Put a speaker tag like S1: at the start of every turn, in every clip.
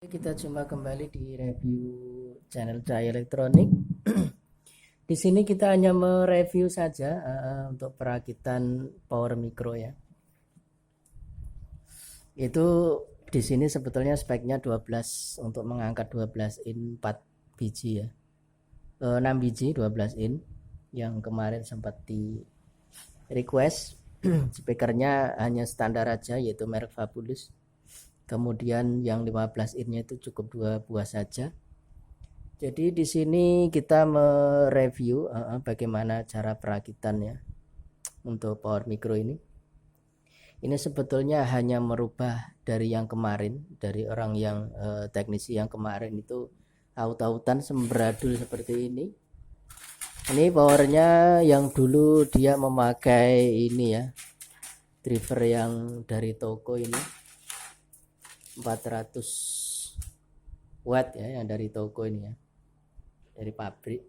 S1: Kita jumpa kembali di review channel Cahaya Elektronik. Di sini kita hanya mereview saja untuk perakitan power micro ya. Itu di sini sebetulnya speknya 12 untuk mengangkat 12 in 4 biji ya. 6 biji 12 in yang kemarin sempat di request. Speakernya hanya standar aja yaitu merek Fabulous. Kemudian yang 15 in-nya itu cukup 2 buah saja. Jadi di sini kita mereview bagaimana cara perakitannya untuk power micro ini. Ini sebetulnya hanya merubah dari yang kemarin, dari orang yang teknisi yang kemarin itu aut-autan semberadul seperti ini. Ini powernya yang dulu dia memakai ini ya, driver yang dari toko ini 400 watt ya, yang dari toko ini ya, dari pabrik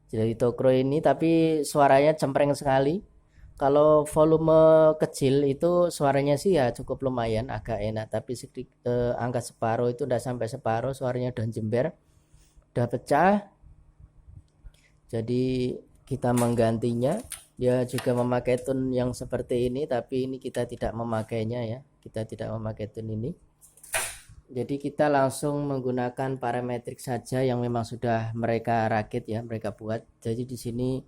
S1: dari toko ini, tapi suaranya cempreng sekali. Kalau volume kecil itu suaranya sih ya cukup lumayan, agak enak, tapi angka separuh itu udah sampai separuh, suaranya udah jember, udah pecah. Jadi kita menggantinya. Dia juga memakai tune yang seperti ini, tapi ini kita tidak memakainya ya, kita tidak memakai tune ini. Jadi kita langsung menggunakan parametrik saja yang memang sudah mereka rakit ya, mereka buat. Jadi di sini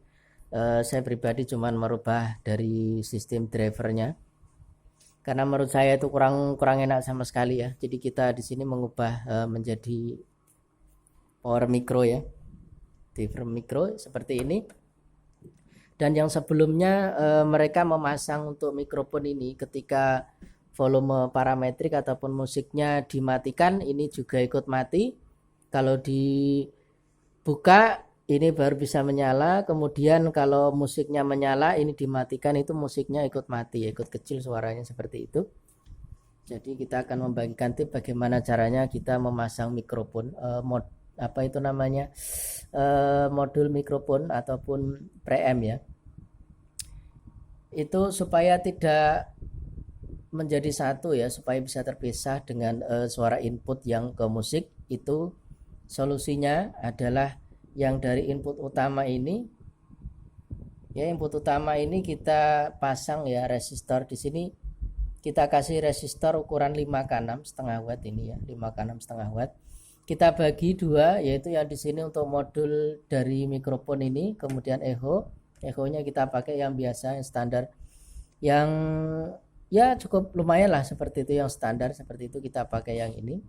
S1: saya pribadi cuman merubah dari sistem drivernya, karena menurut saya itu kurang enak sama sekali ya. Jadi kita di sini mengubah menjadi power micro ya, driver micro seperti ini. Dan yang sebelumnya mereka memasang untuk mikrofon ini ketika volume parametrik ataupun musiknya dimatikan, ini juga ikut mati. Kalau dibuka ini baru bisa menyala. Kemudian kalau musiknya menyala ini dimatikan, itu musiknya ikut mati, ikut kecil suaranya seperti itu. Jadi kita akan membagikan tips bagaimana caranya kita memasang mikrofon modul mikrofon ataupun preamp ya, itu supaya tidak menjadi satu ya, supaya bisa terpisah dengan suara input yang ke musik. Itu solusinya adalah yang dari input utama ini ya, input utama ini kita pasang ya resistor. Di sini kita kasih resistor ukuran 5K6 setengah watt ini ya, 5K6 setengah watt. Kita bagi dua, yaitu yang di sini untuk modul dari mikrofon ini, kemudian echo-nya kita pakai yang biasa, yang standar, yang ya cukup lumayan lah seperti itu, yang standar seperti itu kita pakai yang ini.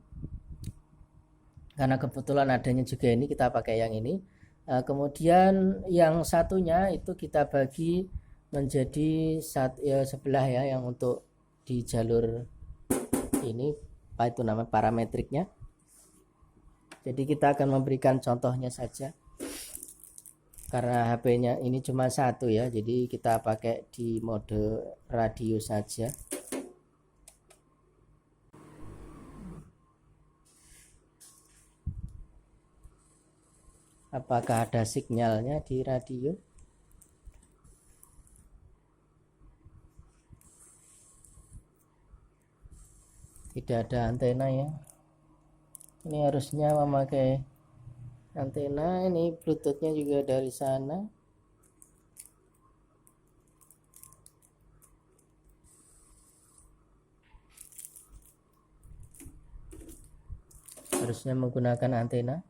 S1: Karena kebetulan adanya juga ini, kita pakai yang ini. Kemudian yang satunya itu kita bagi menjadi sebelah ya, yang untuk di jalur ini, apa itu nama parametriknya. Jadi kita akan memberikan contohnya saja, karena HP-nya ini cuma satu ya, jadi kita pakai di mode radio saja. Apakah ada sinyalnya di radio? Tidak ada antena ya. Ini harusnya memakai antena. Ini bluetoothnya juga dari sana. Harusnya menggunakan antena,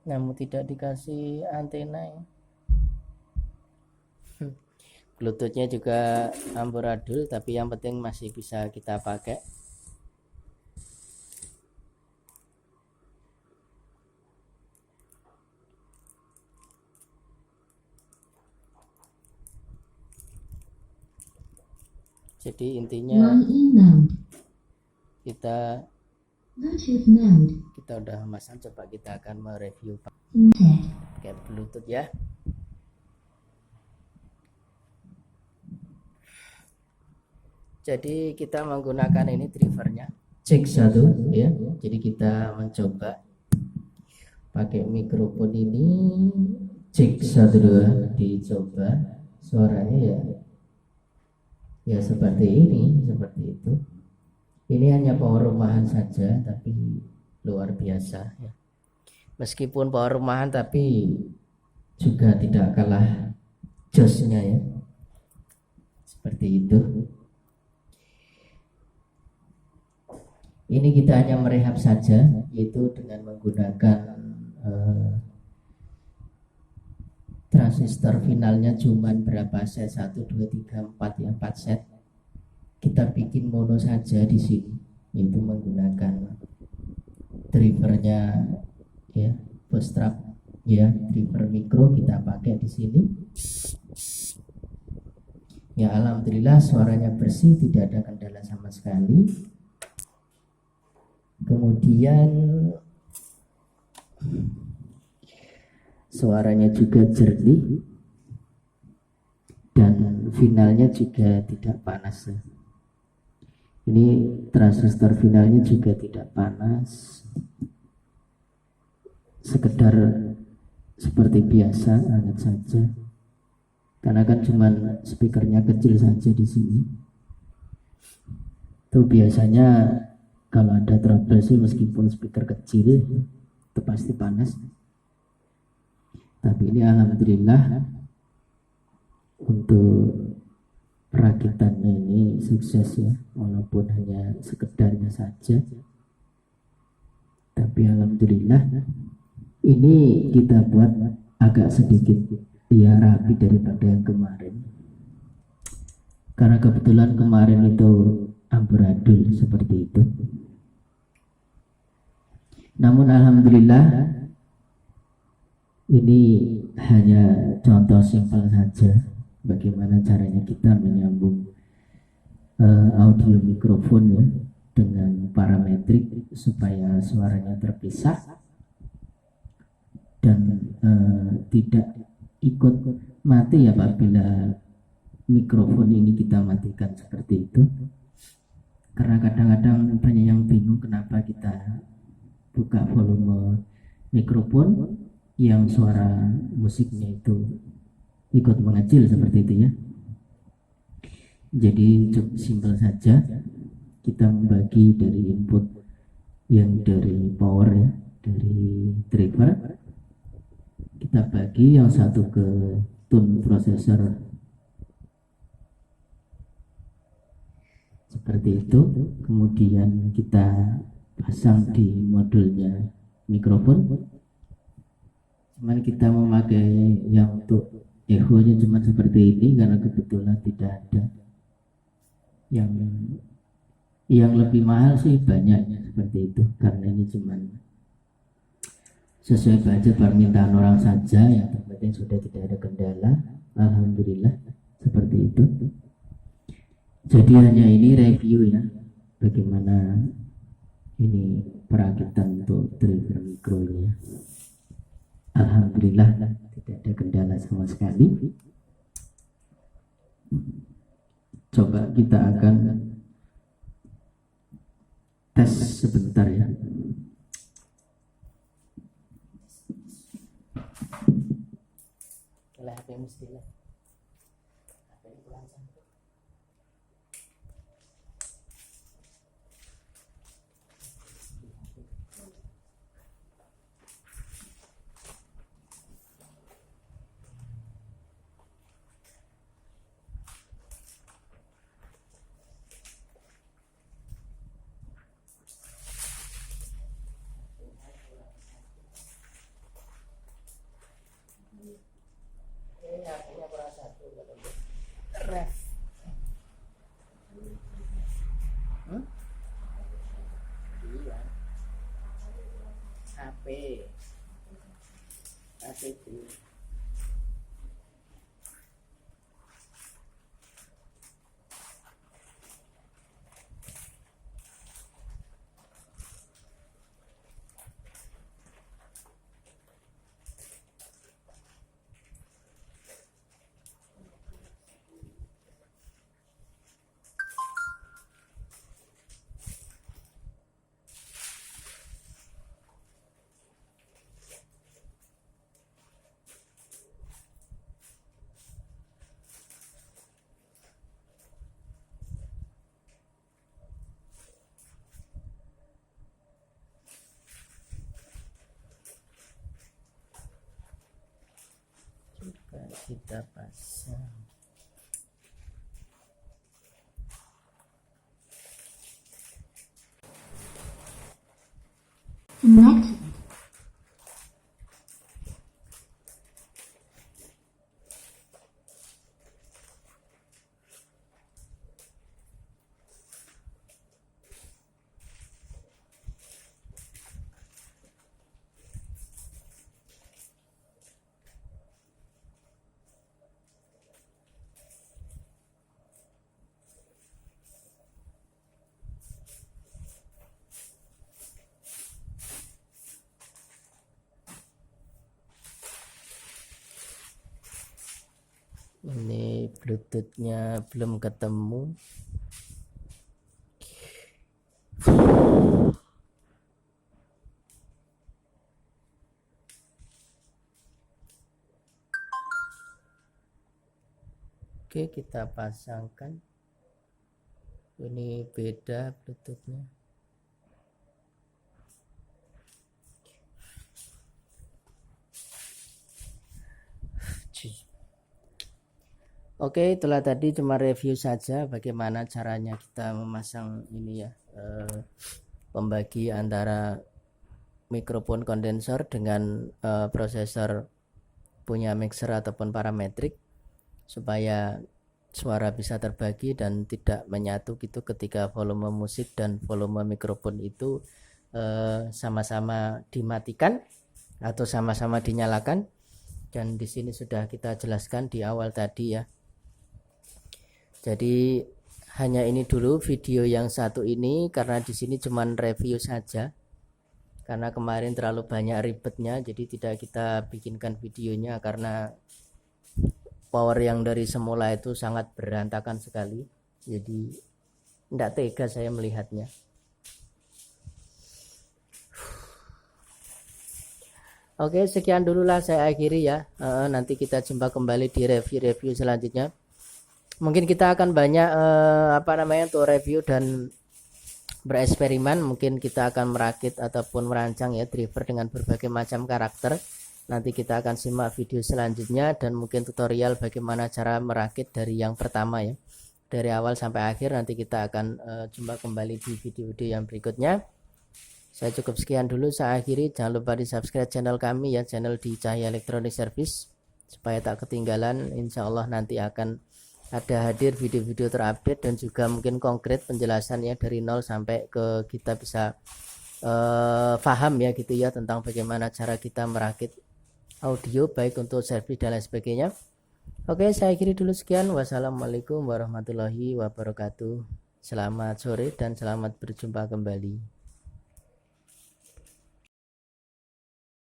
S1: namun tidak dikasih antena ya. Bluetoothnya juga amburadul, tapi yang penting masih bisa kita pakai. Jadi intinya kita udah masang, coba kita akan mereview pakai Bluetooth ya. Jadi kita menggunakan ini drivernya cek 1 ya. Jadi kita mencoba pakai mikrofon ini, cek 1 2, dicoba suaranya ya seperti ini, seperti itu. Ini hanya power rumahan saja, tapi luar biasa ya. Meskipun power rumahan tapi juga tidak kalah josnya ya. Seperti itu. Ini kita hanya merehab saja, yaitu dengan menggunakan transistor finalnya cuman berapa set, 1, 2, 3, 4 ya, 4 set. Kita bikin mono saja di sini, yaitu menggunakan drivernya ya, bootstrap ya, driver mikro kita pakai di sini. Ya alhamdulillah suaranya bersih, tidak ada kendala sama sekali. Kemudian suaranya juga jernih dan finalnya juga tidak panas ya. Ini transistor finalnya juga tidak panas, sekedar seperti biasa, hangat saja. Karena kan cuman speakernya kecil saja di sini. Itu biasanya kalau ada trouble sih, meskipun speaker kecil itu pasti panas. Tapi ini alhamdulillah untuk perakitannya ini sukses ya, walaupun hanya sekedarnya saja. Tapi alhamdulillah ini kita buat agak sedikit ya rapi daripada yang kemarin. Karena kebetulan kemarin itu amburadul seperti itu. Namun alhamdulillah ini hanya contoh simpel saja bagaimana caranya kita menyambung audio mikrofon ya dengan parametrik supaya suaranya terpisah dan tidak ikut mati apabila mikrofon ini kita matikan seperti itu. Karena kadang-kadang banyak yang bingung kenapa kita buka volume mikrofon yang suara musiknya itu ikut mengecil seperti itu ya. Jadi cukup simpel saja, kita membagi dari input yang dari power ya, dari driver, kita bagi yang satu ke tune processor seperti itu, kemudian kita pasang di modulnya mikrofon. Cuman kita memakai yang untuk echo nya cuma seperti ini karena kebetulan tidak ada yang lebih mahal sih, banyaknya seperti itu, karena ini cuman sesuai budget permintaan orang saja, yang terpenting sudah tidak ada kendala, alhamdulillah seperti itu. Jadi hanya ini review ya, bagaimana ini perakitan untuk driver mikro ini ya. Alhamdulillah tidak ada kendala sama sekali. Coba kita akan tes sebentar ya. HP mestilah. HP itu kita pasang.
S2: Connected.
S1: Ini bluetoothnya belum ketemu. Oke, kita pasangkan. Ini beda bluetoothnya. Oke, itulah tadi cuma review saja bagaimana caranya kita memasang ini ya, pembagi antara mikrofon kondensor dengan prosesor punya mixer ataupun parametrik supaya suara bisa terbagi dan tidak menyatu gitu ketika volume musik dan volume mikrofon itu sama-sama dimatikan atau sama-sama dinyalakan. Dan di sini sudah kita jelaskan di awal tadi ya. Jadi hanya ini dulu video yang satu ini karena di sini cuman review saja. Karena kemarin terlalu banyak ribetnya, jadi tidak kita bikinkan videonya karena power yang dari semula itu sangat berantakan sekali. Jadi tidak tega saya melihatnya. Oke, sekian dululah saya akhiri ya. Nanti kita jumpa kembali di review-review selanjutnya. Mungkin kita akan banyak untuk review dan bereksperimen. Mungkin kita akan merakit ataupun merancang ya driver dengan berbagai macam karakter. Nanti kita akan simak video selanjutnya dan mungkin tutorial bagaimana cara merakit dari yang pertama ya, dari awal sampai akhir. Nanti kita akan jumpa kembali di video-video yang berikutnya. Saya cukup sekian dulu, saya akhiri. Jangan lupa di subscribe channel kami ya, channel di Cahya Electronic Service, supaya tak ketinggalan. Insya Allah nanti akan ada hadir video-video terupdate dan juga mungkin konkret penjelasannya dari nol sampai ke kita bisa paham ya gitu ya tentang bagaimana cara kita merakit audio baik untuk servis dan lain sebagainya. Oke, saya akhiri dulu, sekian. Wassalamualaikum warahmatullahi wabarakatuh. Selamat sore dan selamat berjumpa kembali.